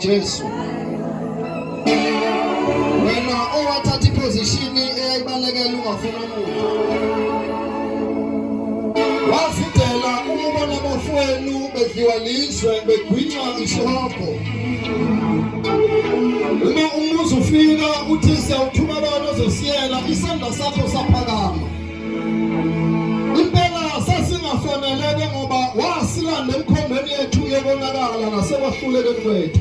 Jesu. Wena owathatha iposition eyayibalekela ungafuna umuntu. Wafitela ukubona abafowenu bedliwa lizwe begwinywa isihoko. Uma umuzi ufika uthi siyawuthuma abantu ozosiyela isandla sakho saphakama. Impela sasingafaneleke ngoba wasilanda emkhombeni yethu yobonakala nasekwahlulekeni kwethu.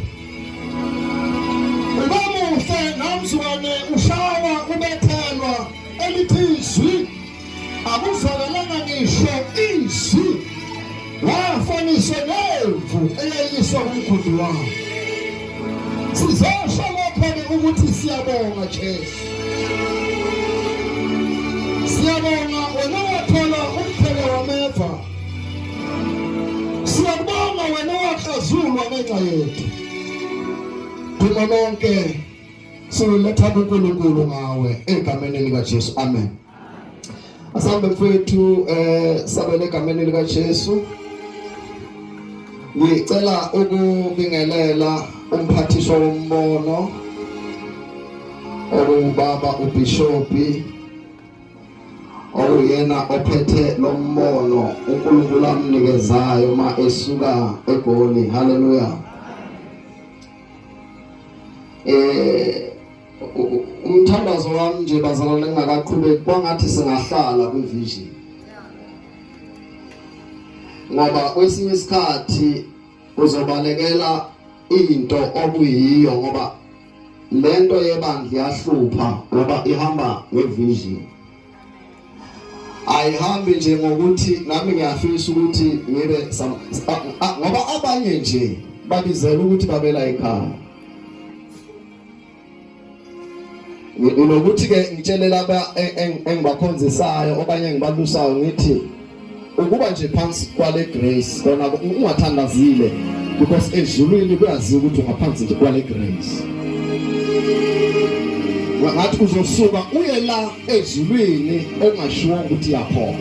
Ubamuhle namzwane ushawa ubethelwa elithizwi akuzwakalanga ngisho izwi wafaniswa nemvu eyayiswa kumkhulu wami. Sizosho lokho ukuthi siyabonga Jesu. Siyabonga wena wathola umphelo wameva. Siyabonga wena wahlazulwa ngenxa yethu. Thina lonke siletha uNkulunkulu ngawe egameni lika Jesu. Amen. Asambe mfowethu sabele egameni lika Jesu. Ngicela ukubingelela umphathiswa wombono ubaba uBishopi oyena ophethe lo mbono uNkulunkulu amnikezayo ma esuka eGoli. Haleluya. Umthandazo wami nje bazalwane ngingakaqhubeki kwangathi singahlala kwivision. Ngoba kwesinye isikhathi uzobalekela into okuyiyo ngoba lento yebandla yahlupha ngoba ihamba ngevision. Ayihambi nje ngokuthi nami ngiyafisa ukuthi ngibe ngoba abanye nje babizela ukuthi babela ekhaya. Unokuthi ke ngitshele laba engibakhonzisayo okanye engibalusayo ngithi ukuba nje phansi kwale grace kona ungathandazile because ezulwini kuyaziwa ukuthi ungaphansi nje kwale grace. Ngathi uzosuka uye la ezulwini engashiwo ukuthi yaphona.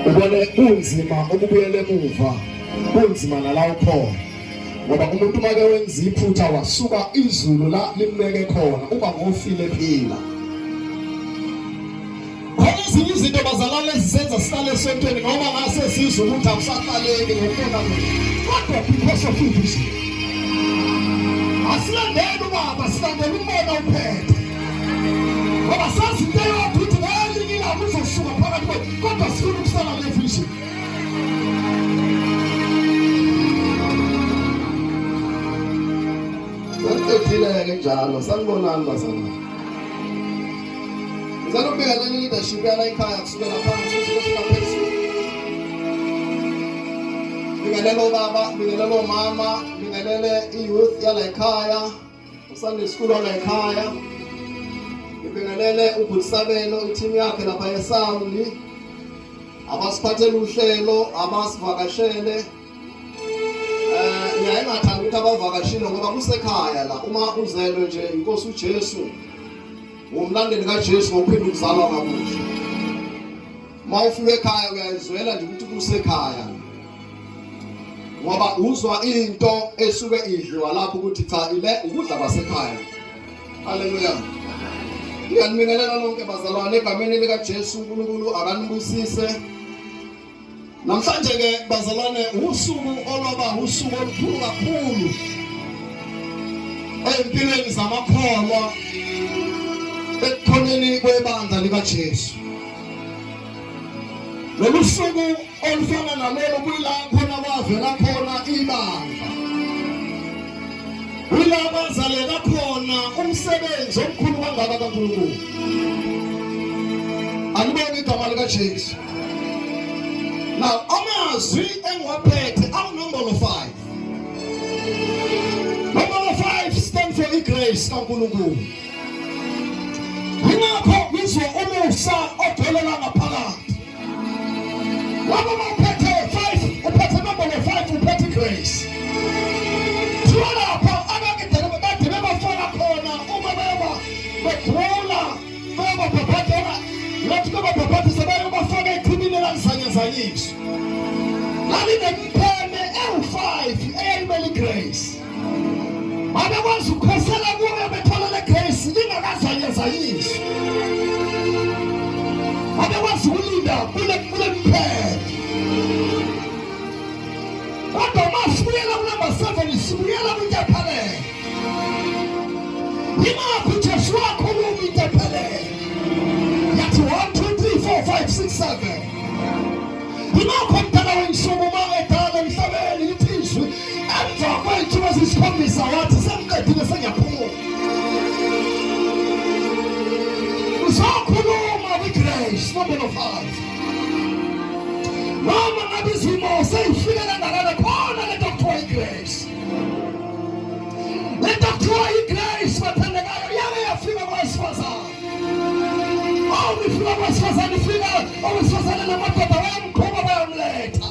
Ubone unzima ukubuyela emuva, unzima nala ukhona. Ngoba umuntu make wenza iphutha wasuka izulu la limbeke khona uba ngofile phila. Khona izinto izinto bazalwane ezisenza sihlale esontweni ngoba ngase sizwe ukuthi awusaqaleki ngokufuna kodwa because of vision. Asilandele ubaba silandele umbona uphethe. Ngoba sazi into yokuthi ngelinye ilanga uzosuka phakathi kwethu kodwa sifuna ukusala le vision. Ephileke njalo sanibonani bazalwane. Ngizama ukubeka leadership yala ekhaya kusukela phansi kusukela phezulu. Ngibingelela ubaba, ngibingelela umama, ngibingelele iyouth yala ekhaya, uSunday school yala ekhaya. Ngibingelele uButsabelo iteam yakhe lapha eSoundi. Abasiphathele uhlelo, abasivakashele. Ngiyayengathanda ukuthi abavakashile ngoba kusekhaya la uma uzelwe nje inkosi uJesu umlandeli kaJesu ngokuphinde ukuzalwa kabusha. Mawufika ekhaya uyayizwela nje ukuthi kusekhaya. Ngoba uzwa into esuke idliwa lapho ukuthi cha ile ukudla kwasekhaya. Haleluya. Ngiyabingelela lonke bazalwane egameni lika Jesu uNkulunkulu akanibusise. Namhlanje ke bazalwane usuku olwaba usuku olukhulu kakhulu empilweni zamakholwa ekukhoneni kwebandla lika Jesu. Lolu suku olufana nalelo kuyilapho khona kwavela khona ibandla. Kuyilapho kwazaleka khona umsebenzi omkhulu kangaka kaNkulunkulu. Alibonge igama lika Jesu. Now, amazwi engiwaphethe awunombolo 5. Nombolo 5 stand for igrace kaNkulunkulu. Yingakho ngizwe umusa ovelela ngaphakathi. Laba baphethe 5, uphethe nombolo 5 uphethe igrace. Lapha abangidele bade bebafaka khona uma begula beba baphathela lathi beba baphathe sebeyobafaka eqhibini elizanyazanyiswa. Lali nempheme ewu5 grace. Babekwazi ukukhosela kuyo bethola le grace lingakazayezayiswa. Babekwazi ukulinda kule mphela. Kodwa masibuyela kunamba 7 sibuyela kwintempelelo. Yingakho uJesu wakhuluma intempelelo. Yathi 1, 2, 3, 4, 5, 6, 7. Yingakho mdala wensuku edala emhlabeni lithi izwi emva kwethu ezisikhombisa wathi semqedile sengiyaphuma. Uzokhuluma kwigrace number 5. Noma ngabe izimo seyifike kangakanani khona le doctor igrace. Le doctor igrace bathandekayo yake yafika kwesifazane. Ifika kwesifazane ifika owesifazane namadoda bayamkhoma bayamletha.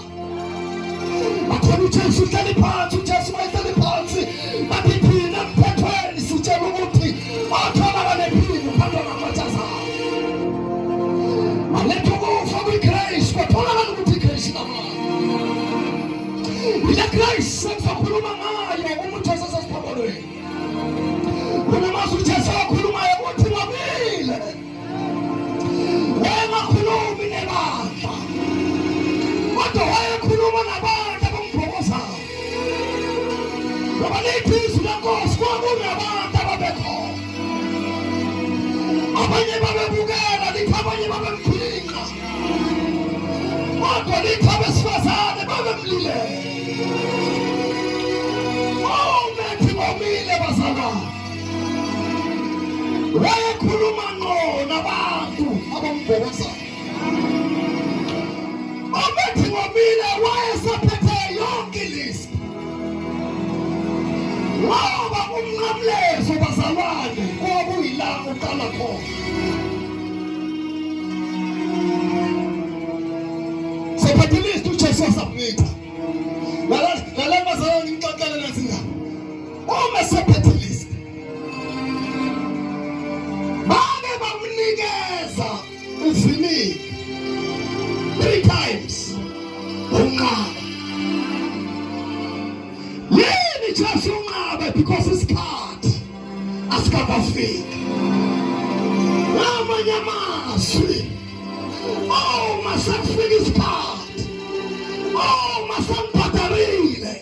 Bakhona uJesu uhleli phansi, uJesu wayehleli phansi. Bathi thina mphethweni sitshela ukuthi otholakale phila uphandwa ngamatazana. Maletha ukufa kwigrace kwatholakala ukuthi igrace inamandla. Ile grace sekukhuluma ngayo umuntu osesesiphambanweni. Kunamazwi uJesu akhulumayo ukuthi ngabile. Wayekhuluma nebandla. Kodwa wayekhuluma nabantu abamgqokozayo. Ngoba lithi izwi lenkosi kwakunabantu ababekhona. Abanye babebukela lithi abanye babemkhulika. Kodwa lithi abesifazane babemlilela. Methi ngomile bazalwane. Wayekhuluma nabantu abamgqokozayo. Methi ngomile wayesephethe yonke ilizwi. Ngoba umnqamlezo bazalwane kwakuyila uqala khona. Sephethe ilizwi uJesu wasabmitha. Ngale bazalwane ngixoxele lezi ndaba. Uma sephethe ilizwi bake bamnikeza uvinini 3 times. Unqaba. Yini Jesu unqabe because isikhathi asikakafiki. Amanye amazwi. Masakufika isikhathi. Masangibhadarile.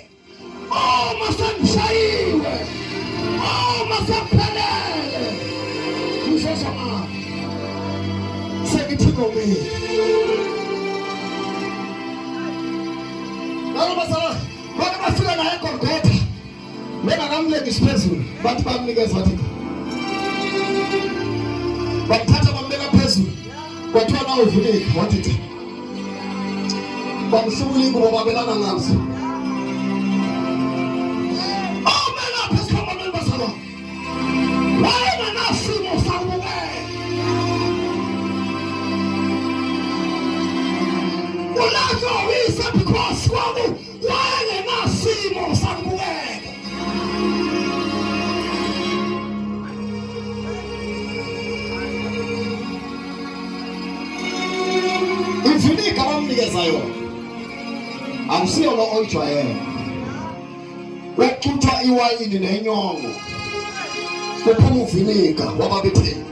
Masangishayiwe. Masakuphelele. Ngishosha sekithi ngomile. Bazalwane, bake bafika naye eGolgotha. Bengakamlengisi phezulu, bathi bamnikeza wathi. Bamthatha bambeka phezulu. Kwathiwa nawe uvulile, wathi cha. Bamhlula ingubo babelana ngazo. Belapha esikhambeni bazalwane. Wayenganasimo sakubukela. Ulazo wisa because kwaku wayenganasimo sakubukela. Imfuniko abamnikeza yona akusiyona oyijwayele. Wexuthwa iwayini nenyongo. Kuphuma uvinika wababetheni.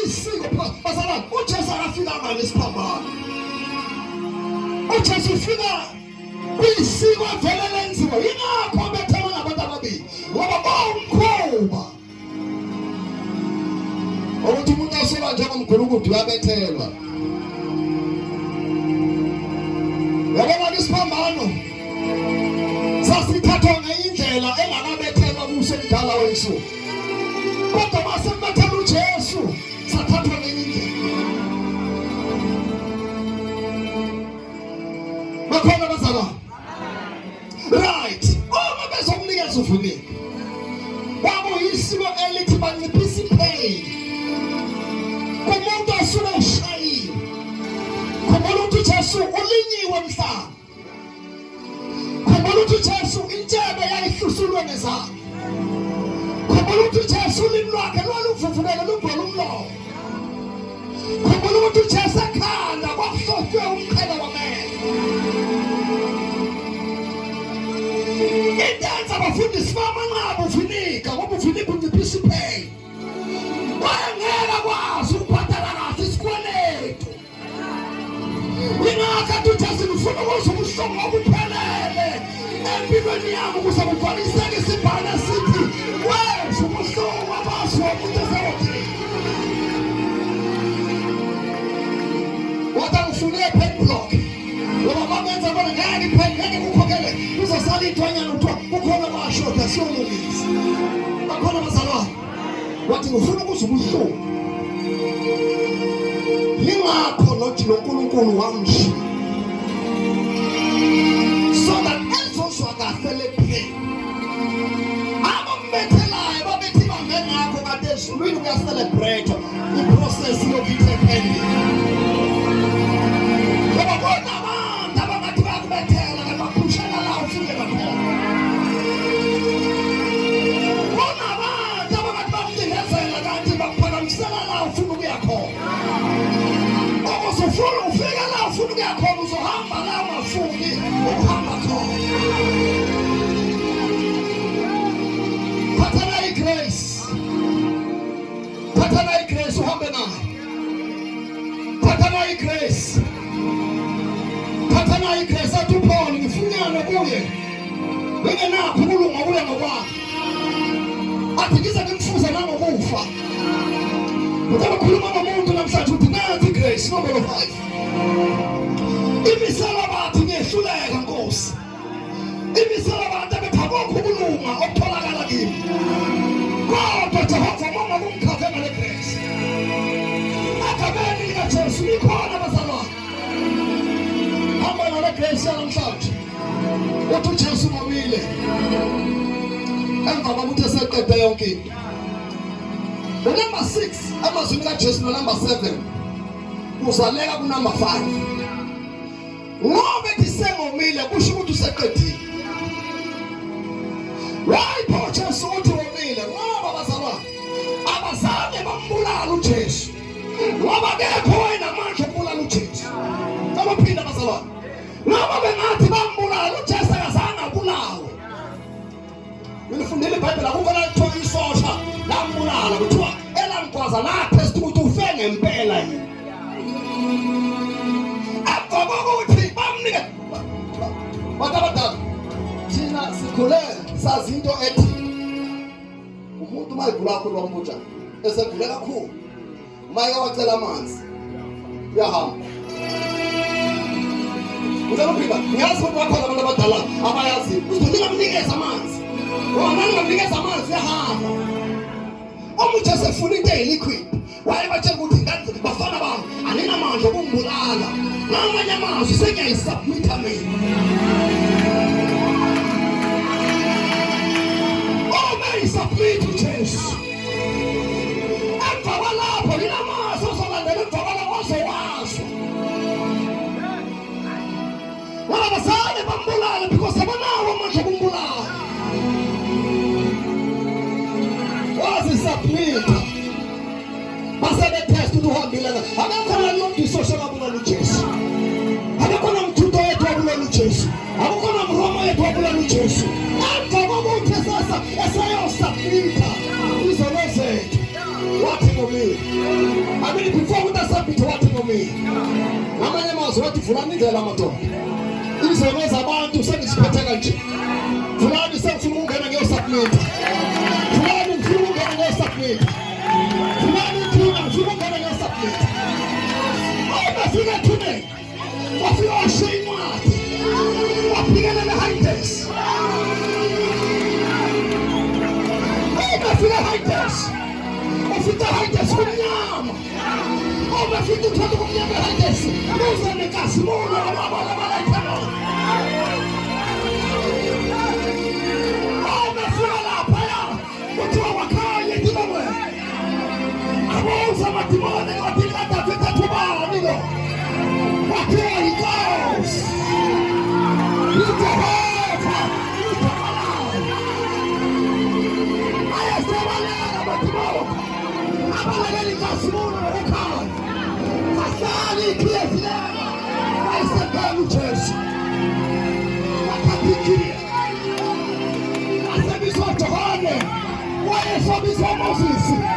Isiko bazalwane uJesu akafika manje isiphambano. uJesu ufika kwisiko vele lenziwa. Yingakho bethema nabantu ababili ngoba bawumkhuba. Ukuthi umuntu asola njengomgulukudu uyabethelwa. Yabona isiphambano sasithathwa ngeyindlela engakabethelwa kuso emdala wensuku. Kodwa masembethela uJesu sathathwa ngenye indlela. Bakhona bazalwane. Right. Uma bezomnikeza uvunika. Kwakuyisiko elithi banciphisa ipain. Kumuntu asuke ushayiwe. Khumbula ukuthi uJesu ulinyiwe emhlabeni. Khumbula ukuthi uJesu intshebe yayihlusulwe ngezandla. Khumbula ukuthi uJesu ulimi lwakhe lwaluvuvukele lubhola umlomo. Khumbula ukuthi uJesu ekhanda kwakuhlohlwe umqhele wamehlo. abafundisi bamanqaba ufinika ngoba ufinika unciphisiphele. Wayengeka kwazi ukubhadala kahle isikweletu. Ingakho athi ufuna ukuze ubuhlungu obuphelele empilweni yami ukuze kubhaliseke isibhalo esithi wezwa ubuhlungu abazi womuntu esewothini. Watangifunile pen block. Ngoba bamenza bona ngeke ngeke kukhokhele uzosala ithwanyana uthiwa kukhona kwashoda siyolungisa. Bakhona bazalwane. Wathi ufuna ukuze ubuhlungu. Yingakho nothi noNkulunkulu wamshiya. So that ezozwa kahle lephela. Abambethelayo babethi bangena ngakho kade ezulwini kuyacelebrate iprocess yokuthe pending. Ngoba bona abantu abangathi bakubethela ke baphushela la ufike kakhona. Bona abantu abangathi bakudingezela kanti bakuphakamisela la ufuna ukuya khona. Ufuna ufika la ufuna ukuya khona uzohamba la ungafuni ukuhamba khona. Phathana igrace. Phathana igrace uhambe nayo. Phathana igrace. Phathana igrace athi uPaul ngifunyana kuye. Bengenakho ukulunga kuye ngokwakhe. Athi ngize ngimfuze nangokufa. Utaba khuluma nomuntu namhlanje uthi nathi igrace number 5. Imisala bathi ngehluleka Nkosi. Imisala bathi abethakokho ukulunga okutholakala kimi. Kodwa Jehova mama kumkhave ngale grace. Akabeni likaJesu likhona bazalwane. Hamba ngale grace namhlanje. Uthi uJesu ngobile. Emva kokuthi eseqede yonke into. Number 6 amazwi kaJesu number 7 uzaleka ku number 5. Ngoba ethi sengomile kusho ukuthi useqedile. Why pho Jesu uthi womile ngoba bazalwane abazange bambulala uJesu. Ngoba akekho wena manje obulala uJesu. Abaphinda bazalwane. Ngoba bengathi bambulala uJesu akazange abulawe. Ngifundile iBhayibheli akukho la kuthiwa isosha lambulala kuthiwa elamgwaza laphesta ukuthi ufe ngempela yini. Akukho ukuthi bamnike badabadaba. Thina sikhule sazi into ethi umuntu mayigula kakhulu wambuja esegule kakhulu maye wacela amanzi uyahamba. Uzaluphinda ngiyazi ukuthi bakhona abantu abadala abayazi ukuthi ningamnikeza amanzi. Wona ningamnikeza amanzi uyahamba. Umuntu esefuna into eliquid waye bathe ukuthi ngathi bafana bami aninamandla okumbulala. Ngamanye amazwi sengiyayisubmita mina. Submit to Jesus. Emva kwalapho linamazwi ozolandela emva kwalapho ozowazi. Wala basale bambulala because abanawo amandla okumbulala. Wazi submit. Basale test ukuhambile la. Akakhona lonke isosha kabulala uJesu. Akakhona mthutho yethu wabulala uJesu. Akakhona mromo yethu wabulala uJesu. Emva kokuthi sasa esayosubmita izono zethu wathi ngomile. I mean before we submit wathi ngomile. Ngamanye amazwi wathi vulani indlela amadoda. Izono zabantu sengiziphethe kanje. Vulani sengifuna ukungena ngiyosubmita. Vulani ngifuna ukungena ngiyosubmita. Vulani ngifuna ukungena ngiyosubmita. Awubafika today. Wafika washinywathi. Wapikana na haters. Wafika haters. Wafika haters kunyama. Wafika uthatha kunyama haters. Uza nekasimulo wabala balaitano. Wafika lapha ya. Kuthiwa wakanye kibawe. Awuza matimone wapika tafika tubala nilo. Wapika he goes. Jesu. esabisa Moses